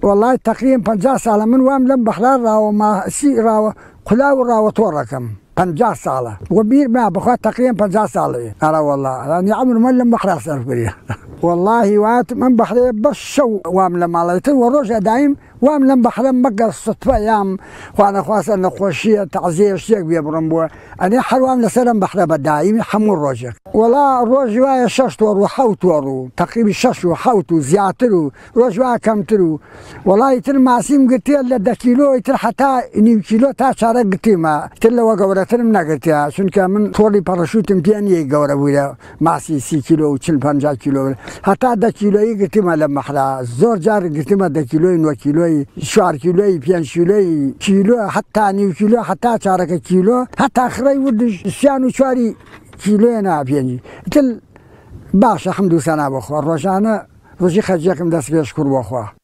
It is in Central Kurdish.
والله تقريبا 50 ساڵە من وام لەم بەحرا ڕاوە ماسی ڕاوە قولاو ڕاوە تۆڕەکەم 50 ساڵە وبیر ما بخوات تقريبا 50 ساڵە أرى والله يعني عمر من لم بحرا سرفريه والله وات من بحري بس شو وام لما ليتن وروجه دايم وام لم بحرم مقر صدفة أيام وأنا خواص أن خوشية تعزية شيء بيبرمبوا أنا حروام لسلم بحر بدايم حمور روجك والله روج واي شش ورو حوت ورو تقريبا شش وحوت وزياترو روج واي كم ترو والله يتر معسيم قلتي لا كيلو يتر حتى نيم كيلو تا شارك قلتي ما تلا وقورتن من قلتي شون كمن طولي باراشوت امتياني قورة ويا معسي 6 كيلو و 50 كيلو حتى 10 كيلو قلتي ما لما حلا زور جار قلتي ما 10 كيلو و كيلو 4 كيلو 5 كيلو حتى نيو كيلو حتى شارك كيلو حتى آخره ودش شانو شواري كيلو أنا بيني تل باش الحمد لله بخوا الرجانة رجي خرجكم داس بيشكر بخوا